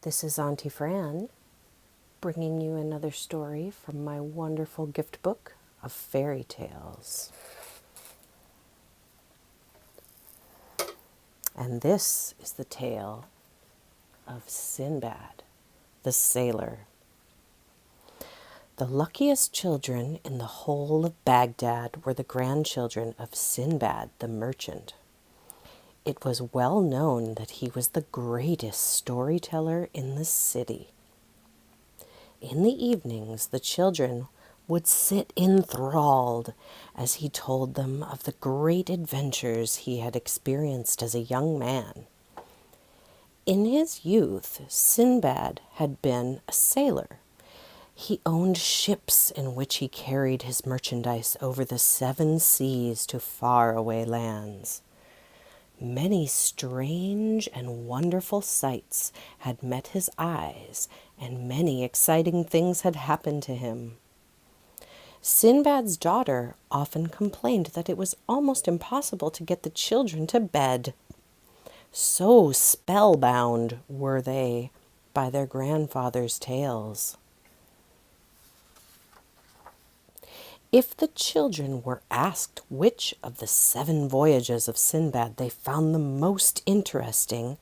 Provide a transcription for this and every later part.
This is Auntie Fran, bringing you another story from my wonderful gift book of fairy tales. And this is the tale of Sinbad, the sailor. The luckiest children in the whole of Baghdad were the grandchildren of Sinbad, the merchant. It was well known that he was the greatest storyteller in the city. In the evenings, the children would sit enthralled as he told them of the great adventures he had experienced as a young man. In his youth, Sinbad had been a sailor. He owned ships in which he carried his merchandise over the 7 seas to faraway lands. Many strange and wonderful sights had met his eyes, and many exciting things had happened to him. Sinbad's daughter often complained that it was almost impossible to get the children to bed. So spellbound were they by their grandfather's tales. If the children were asked which of the 7 voyages of Sinbad they found the most interesting,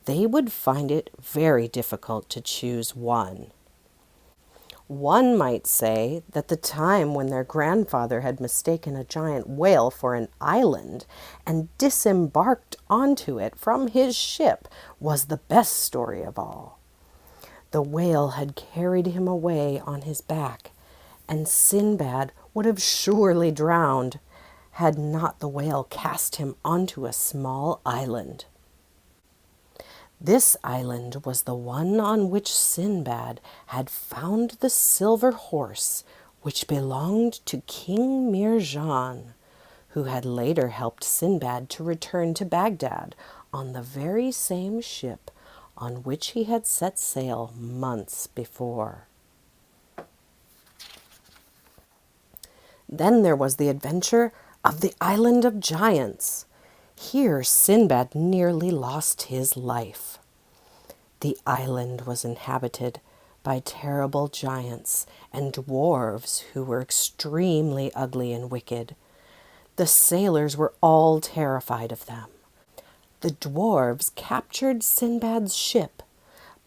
they would find it very difficult to choose one. One might say that the time when their grandfather had mistaken a giant whale for an island and disembarked onto it from his ship was the best story of all. The whale had carried him away on his back, and Sinbad would have surely drowned had not the whale cast him onto a small island. This island was the one on which Sinbad had found the silver horse which belonged to King Mirjan, who had later helped Sinbad to return to Baghdad on the very same ship on which he had set sail months before. Then there was the adventure of the Island of Giants. Here Sinbad nearly lost his life. The island was inhabited by terrible giants and dwarves who were extremely ugly and wicked. The sailors were all terrified of them. The dwarves captured Sinbad's ship,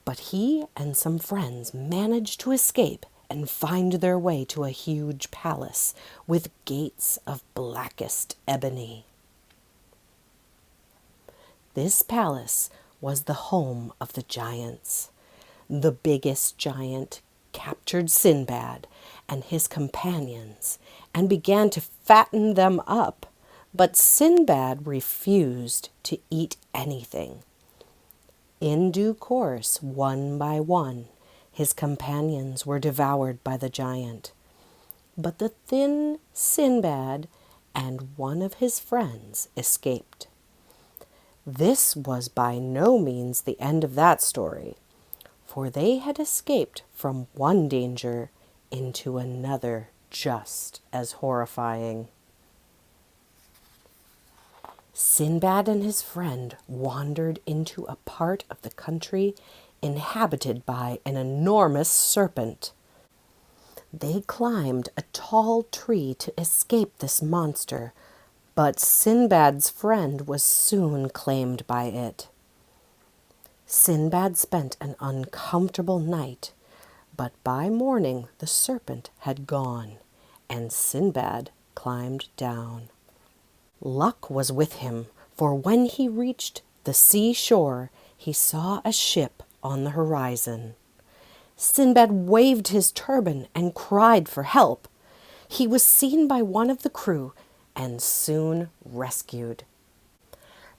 but he and some friends managed to escape and find their way to a huge palace with gates of blackest ebony. This palace was the home of the giants. The biggest giant captured Sinbad and his companions and began to fatten them up, but Sinbad refused to eat anything. In due course, one by one, his companions were devoured by the giant, but the thin Sinbad and one of his friends escaped. This was by no means the end of that story, for they had escaped from one danger into another just as horrifying. Sinbad and his friend wandered into a part of the country inhabited by an enormous serpent. They climbed a tall tree to escape this monster, but Sinbad's friend was soon claimed by it. Sinbad spent an uncomfortable night, but by morning the serpent had gone, and Sinbad climbed down. Luck was with him, for when he reached the seashore, he saw a ship on the horizon. Sinbad waved his turban and cried for help. He was seen by one of the crew and soon rescued.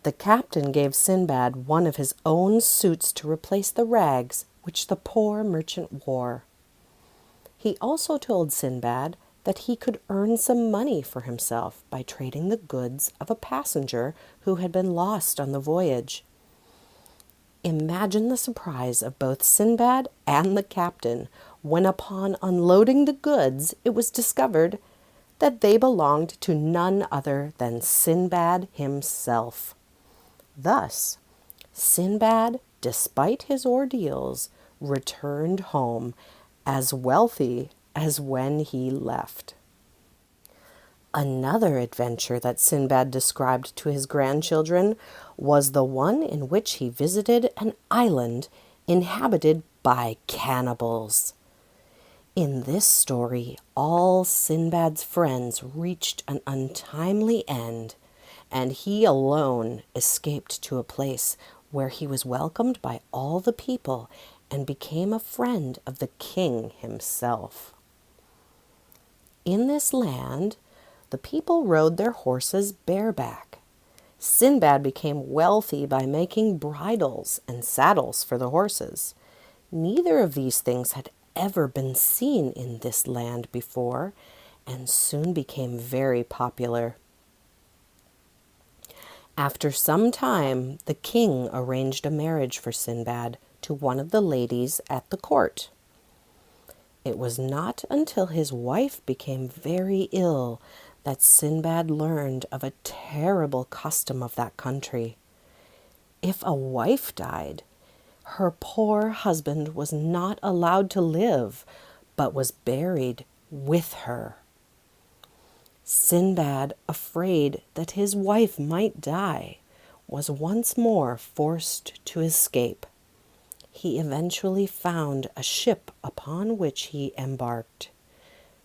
The captain gave Sinbad one of his own suits to replace the rags which the poor merchant wore. He also told Sinbad that he could earn some money for himself by trading the goods of a passenger who had been lost on the voyage. Imagine the surprise of both Sinbad and the captain when, upon unloading the goods, it was discovered that they belonged to none other than Sinbad himself. Thus, Sinbad despite his ordeals, returned home as wealthy as when he left. Another adventure that Sinbad described to his grandchildren was the one in which he visited an island inhabited by cannibals. In this story, all Sinbad's friends reached an untimely end, and he alone escaped to a place where he was welcomed by all the people and became a friend of the king himself. In this land, the people rode their horses bareback. Sinbad became wealthy by making bridles and saddles for the horses. Neither of these things had ever been seen in this land before, and soon became very popular. After some time, the king arranged a marriage for Sinbad to one of the ladies at the court. It was not until his wife became very ill that Sinbad learned of a terrible custom of that country. If a wife died, her poor husband was not allowed to live, but was buried with her. Sinbad, afraid that his wife might die, was once more forced to escape. He eventually found a ship upon which he embarked.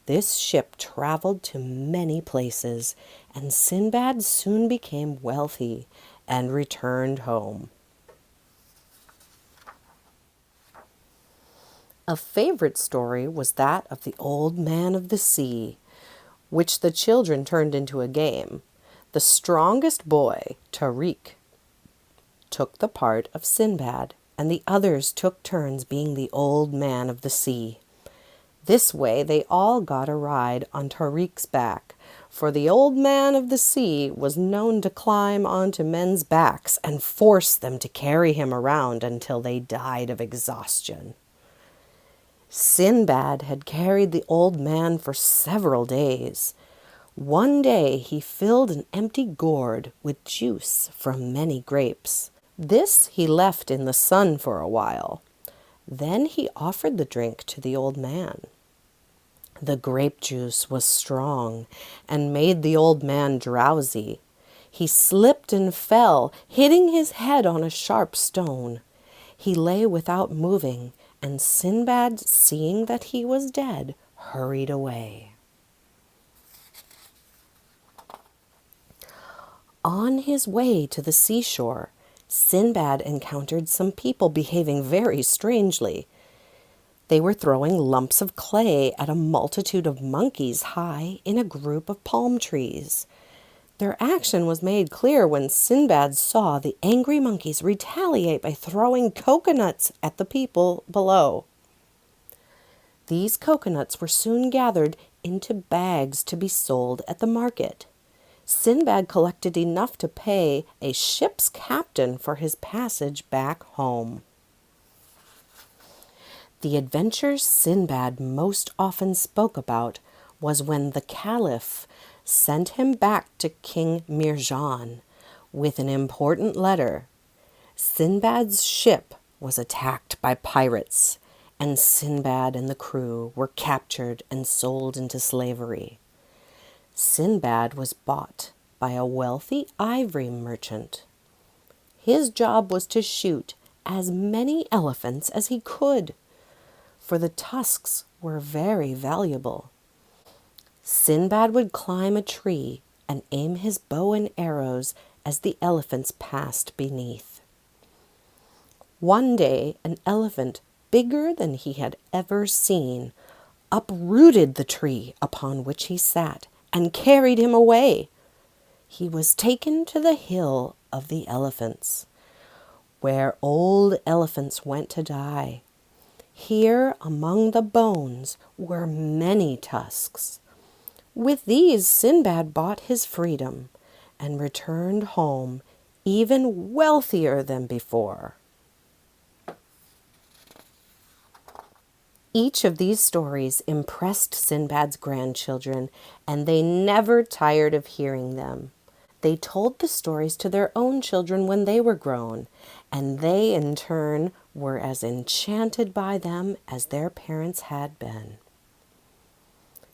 This ship traveled to many places, and Sinbad soon became wealthy and returned home. A favorite story was that of the Old Man of the Sea, which the children turned into a game. The strongest boy, Tariq, took the part of Sinbad, and the others took turns being the Old Man of the Sea. This way they all got a ride on Tariq's back, for the Old Man of the Sea was known to climb onto men's backs and force them to carry him around until they died of exhaustion. Sinbad had carried the old man for several days. One day he filled an empty gourd with juice from many grapes. This he left in the sun for a while. Then he offered the drink to the old man. The grape juice was strong and made the old man drowsy. He slipped and fell, hitting his head on a sharp stone. He lay without moving, and Sinbad, seeing that he was dead, hurried away. On his way to the seashore, Sinbad encountered some people behaving very strangely. They were throwing lumps of clay at a multitude of monkeys high in a group of palm trees. Their action was made clear when Sinbad saw the angry monkeys retaliate by throwing coconuts at the people below. These coconuts were soon gathered into bags to be sold at the market. Sinbad collected enough to pay a ship's captain for his passage back home. The adventures Sinbad most often spoke about was when the Caliph sent him back to King Mirjan with an important letter. Sinbad's ship was attacked by pirates, and Sinbad and the crew were captured and sold into slavery. Sinbad was bought by a wealthy ivory merchant. His job was to shoot as many elephants as he could, for the tusks were very valuable. Sinbad would climb a tree and aim his bow and arrows as the elephants passed beneath. One day, an elephant bigger than he had ever seen uprooted the tree upon which he sat and carried him away. He was taken to the hill of the elephants, where old elephants went to die. Here among the bones were many tusks. With these, Sinbad bought his freedom and returned home even wealthier than before. Each of these stories impressed Sinbad's grandchildren, and they never tired of hearing them. They told the stories to their own children when they were grown, and they in turn were as enchanted by them as their parents had been.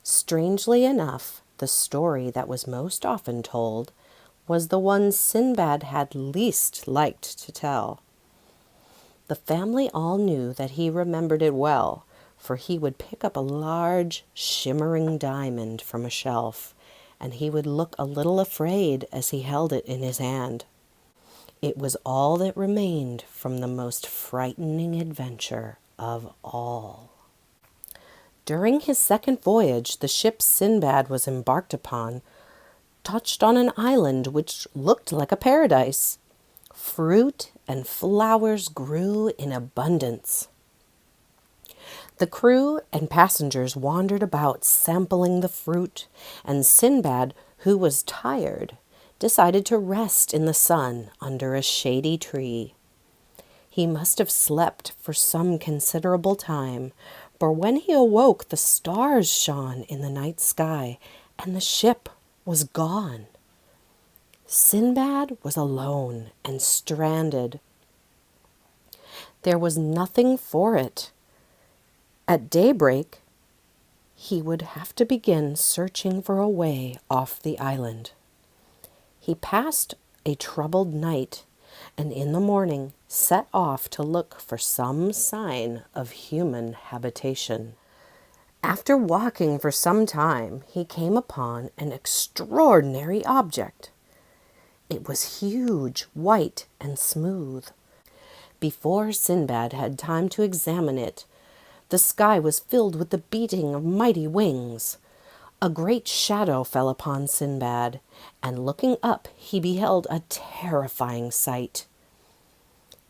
Strangely enough, the story that was most often told was the one Sinbad had least liked to tell. The family all knew that he remembered it well, for he would pick up a large, shimmering diamond from a shelf, and he would look a little afraid as he held it in his hand. It was all that remained from the most frightening adventure of all. During his second voyage, the ship Sinbad was embarked upon touched on an island which looked like a paradise. Fruit and flowers grew in abundance. The crew and passengers wandered about sampling the fruit, and Sinbad, who was tired, decided to rest in the sun under a shady tree. He must have slept for some considerable time, for when he awoke the stars shone in the night sky, and the ship was gone. Sinbad was alone and stranded. There was nothing for it. At daybreak, he would have to begin searching for a way off the island. He passed a troubled night, and in the morning set off to look for some sign of human habitation. After walking for some time, he came upon an extraordinary object. It was huge, white, and smooth. Before Sinbad had time to examine it, the sky was filled with the beating of mighty wings. A great shadow fell upon Sinbad, and looking up, he beheld a terrifying sight.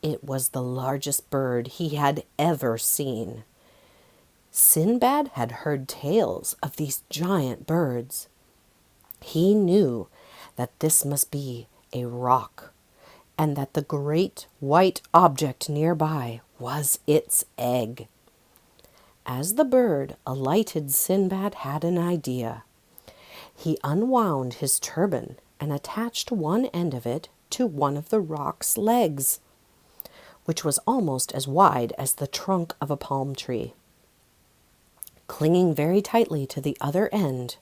It was the largest bird he had ever seen. Sinbad had heard tales of these giant birds. He knew that this must be a rock, and that the great white object nearby was its egg. As the bird alighted, Sinbad had an idea. He unwound his turban and attached one end of it to one of the rock's legs, which was almost as wide as the trunk of a palm tree. Clinging very tightly to the other end,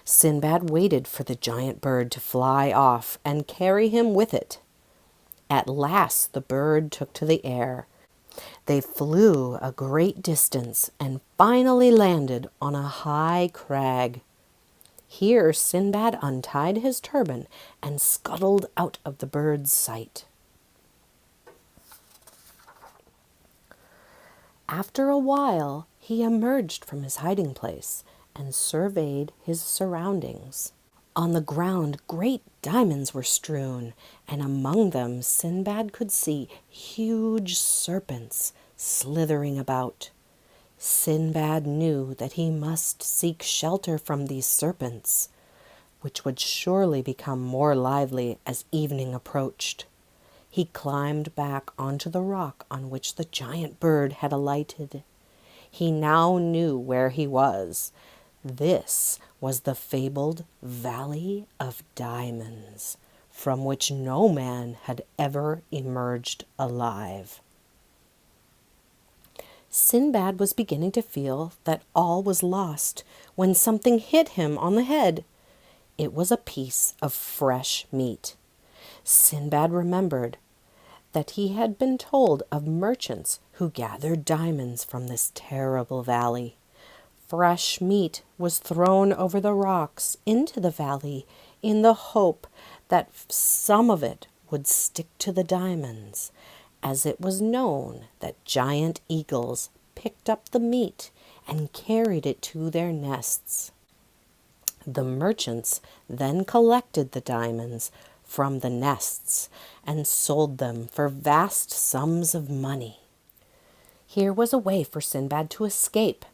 Sinbad waited for the giant bird to fly off and carry him with it. At last the bird took to the air. They flew a great distance and finally landed on a high crag. Here Sinbad untied his turban and scuttled out of the bird's sight. After a while, he emerged from his hiding place and surveyed his surroundings. On the ground, great diamonds were strewn, and among them Sinbad could see huge serpents slithering about. Sinbad knew that he must seek shelter from these serpents, which would surely become more lively as evening approached. He climbed back onto the rock on which the giant bird had alighted. He now knew where he was. This was the fabled Valley of Diamonds, from which no man had ever emerged alive. Sinbad was beginning to feel that all was lost when something hit him on the head. It was a piece of fresh meat. Sinbad remembered that he had been told of merchants who gathered diamonds from this terrible valley. Fresh meat was thrown over the rocks into the valley in the hope that some of it would stick to the diamonds, as it was known that giant eagles picked up the meat and carried it to their nests. The merchants then collected the diamonds from the nests and sold them for vast sums of money. Here was a way for Sinbad to escape.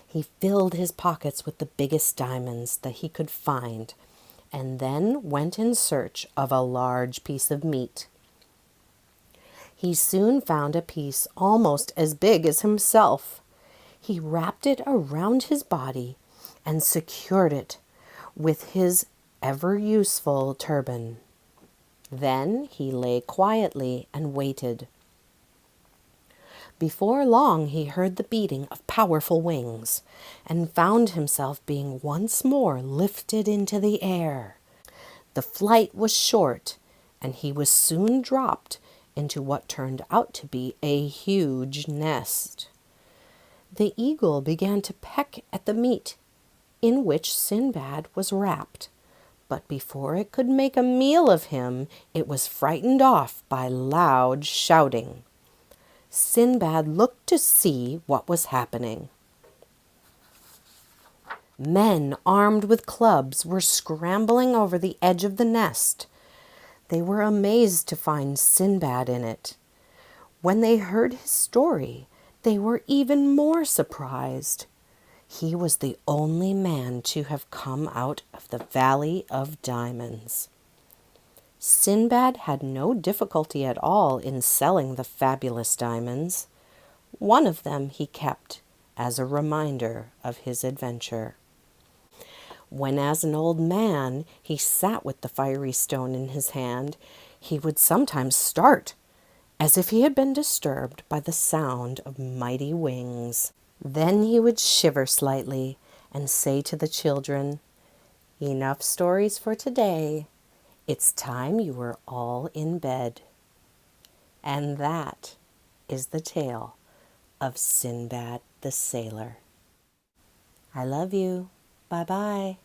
He filled his pockets with the biggest diamonds that he could find, and then went in search of a large piece of meat. He soon found a piece almost as big as himself. He wrapped it around his body and secured it with his ever useful turban. Then he lay quietly and waited. Before long he heard the beating of powerful wings and found himself being once more lifted into the air. The flight was short, and he was soon dropped into what turned out to be a huge nest. The eagle began to peck at the meat in which Sinbad was wrapped, but before it could make a meal of him, it was frightened off by loud shouting. Sinbad looked to see what was happening. Men armed with clubs were scrambling over the edge of the nest. They were amazed to find Sinbad in it. When they heard his story, they were even more surprised. He was the only man to have come out of the Valley of Diamonds. Sinbad had no difficulty at all in selling the fabulous diamonds. One of them he kept as a reminder of his adventure. When, as an old man, he sat with the fiery stone in his hand, he would sometimes start, as if he had been disturbed by the sound of mighty wings. Then he would shiver slightly and say to the children, "Enough stories for today. It's time you were all in bed." And that is the tale of Sinbad the Sailor. I love you. Bye-bye.